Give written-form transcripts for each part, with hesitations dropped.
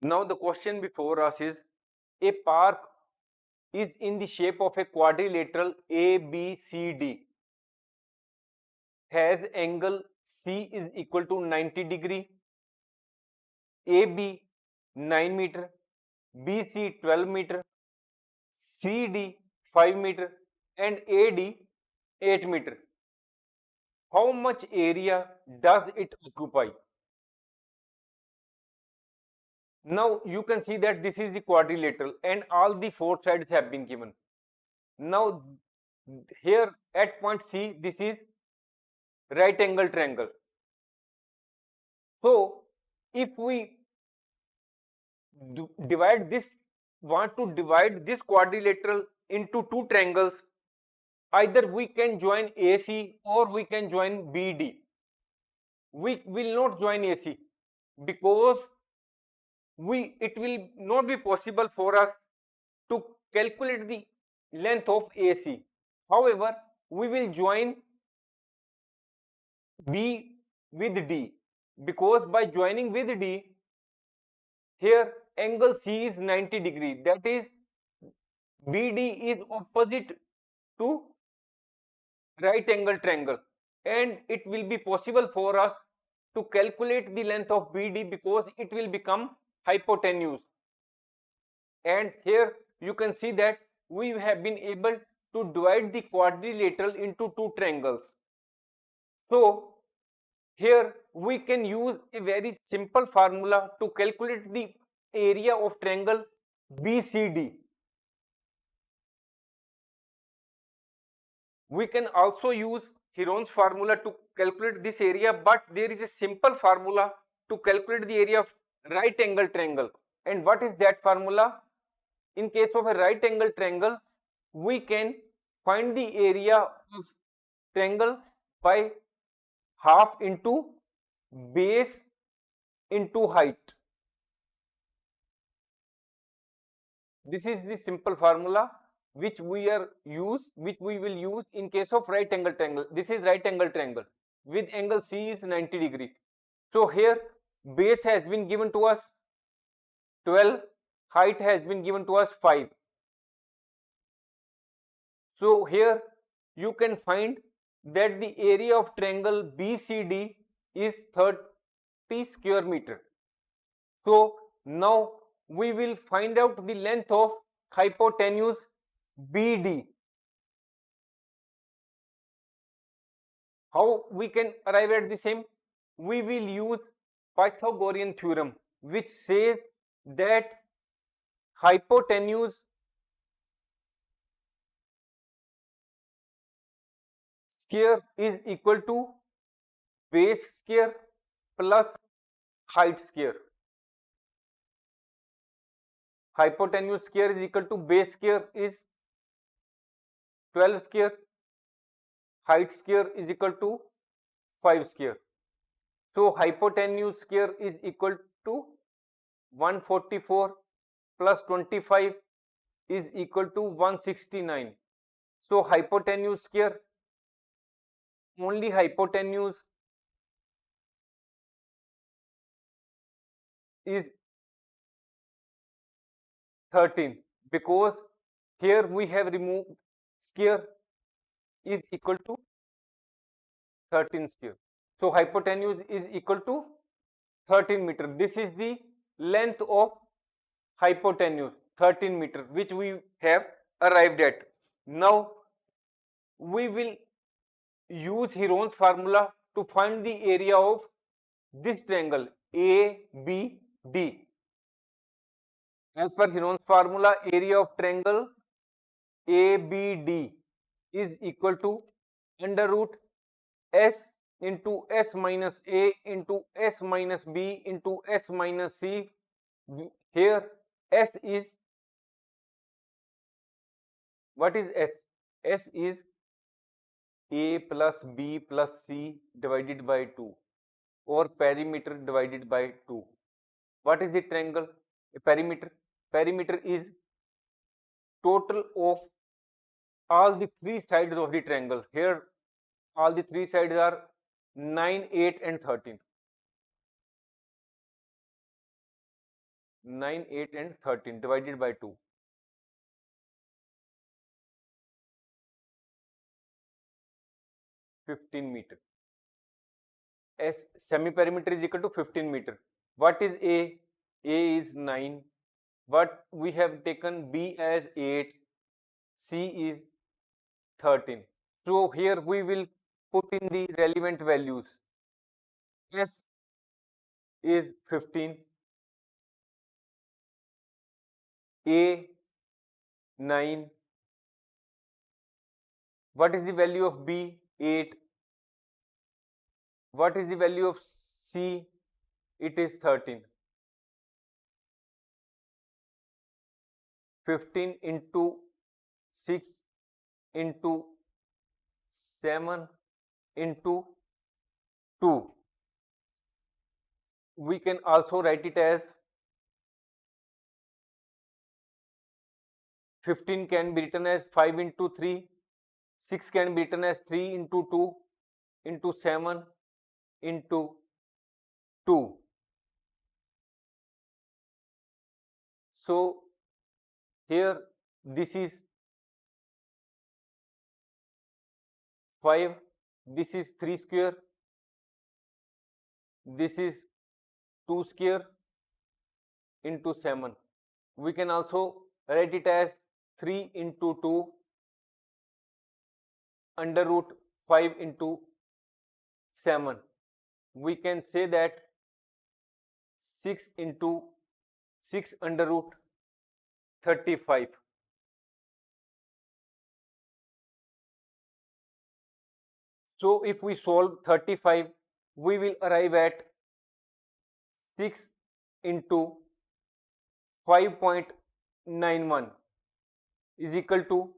Now the question before us is, a park is in the shape of a quadrilateral ABCD, has angle C is equal to 90 degree, AB 9 meter, BC 12 meter, CD 5 meter and AD 8 meter. How much area does it occupy? Now you can see that this is the quadrilateral and all the four sides have been given. Now here at point C, this is right angle triangle. So if we want to divide this quadrilateral into two triangles, either we can join AC or we can join BD. We will not join AC because it will not be possible for us to calculate the length of AC. However, we will join B with D, because by joining with D, here angle C is 90 degree, that is BD is opposite to right angle triangle, and it will be possible for us to calculate the length of BD because it will become hypotenuse. And here you can see that we have been able to divide the quadrilateral into two triangles. So here we can use a very simple formula to calculate the area of triangle BCD. We can also use Heron's formula to calculate this area, but there is a simple formula to calculate the area of right angle triangle. And what is that formula? In case of a right angle triangle, we can find the area of triangle by half into base into height. This is the simple formula which we will use in case of right angle triangle. This is right angle triangle with angle C is 90 degree. So here base has been given to us 12, height has been given to us 5. So here you can find that the area of triangle BCD is 30 square meter. So now we will find out the length of hypotenuse BD. How we can arrive at the same? We will use Pythagorean theorem, which says that hypotenuse square is equal to base square plus height square. Hypotenuse square is equal to base square is 12 square, height square is equal to 5 square. So hypotenuse square is equal to 144 plus 25 is equal to 169. So hypotenuse square, only hypotenuse is 13, because here we have removed square is equal to 13 square. So hypotenuse is equal to 13 meter. This is the length of hypotenuse, 13 meter, which we have arrived at. Now we will use Heron's formula to find the area of this triangle ABD. As per Heron's formula, area of triangle ABD is equal to under root S into S minus A into S minus B into S minus C. Here S is, what is S? S is A plus B plus C divided by 2, or perimeter divided by 2. What is the triangle? A perimeter. Perimeter is total of all the three sides of the triangle. Here all the three sides are 9, 8 and 13. 9, 8 and 13 divided by 2. 15 meter. As semi-perimeter is equal to 15 meter. What is A? A is 9. What we have taken B as 8. C is 13. So here we will put in the relevant values. S is 15. A 9. What is the value of B? 8. What is the value of C? It is 13. 15 into 6 into 7 into 2. We can also write it as 15 can be written as 5 into 3, 6 can be written as 3 into 2 into 7 into 2. So here this is 5, this is 3 square, this is 2 square into 7. We can also write it as 3 into 2 under root 5 into 7. We can say that 6 into 6 under root 35. So if we solve 35, we will arrive at 6 into 5.91 is equal to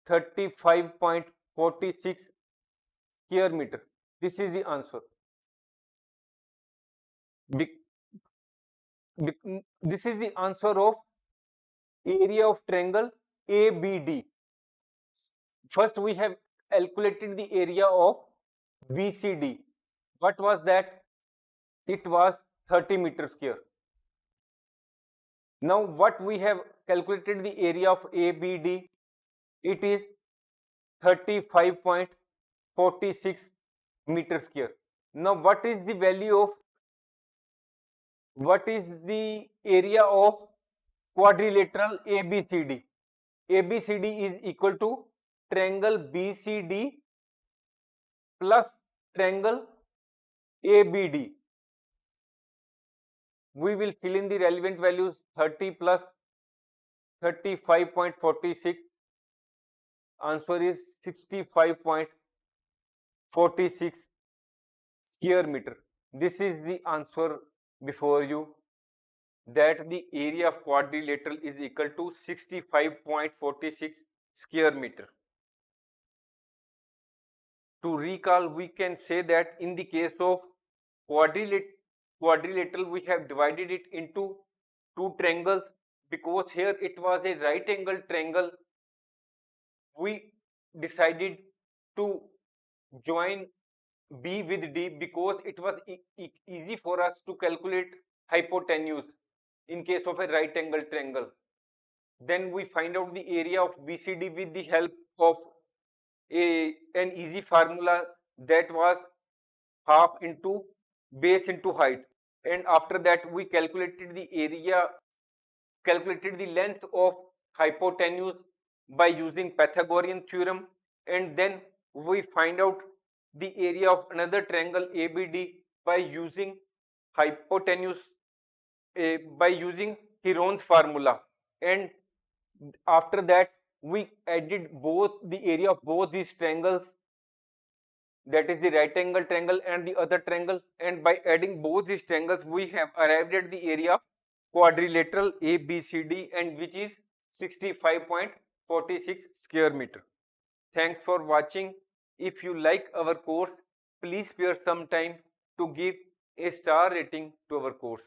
35.46 square meter. This is the answer. This is the answer of area of triangle ABD. First, we have calculated the area of BCD. What was that? It was 30 meter square. Now, what we have calculated the area of ABD? It is 35.46 meter square. Now, what is the area of quadrilateral ABCD? ABCD is equal to triangle BCD plus triangle ABD. We will fill in the relevant values. 30 plus 35.46. Answer is 65.46 square meter. This is the answer before you, that the area of quadrilateral is equal to 65.46 square meter. To recall, we can say that in the case of quadrilateral, we have divided it into two triangles, because here it was a right angle triangle. We decided to join B with D because it was easy for us to calculate hypotenuse in case of a right angle triangle. Then we find out the area of BCD with the help of an easy formula, that was half into base into height, and after that we calculated the length of hypotenuse by using Pythagorean theorem, and then we find out the area of another triangle ABD by using hypotenuse by using Heron's formula, and after that we added both the area of both these triangles, that is the right angle triangle and the other triangle, and by adding both these triangles we have arrived at the area of quadrilateral ABCD, and which is 65.46 square meter. Thanks for watching. If you like our course, please spare some time to give a star rating to our course.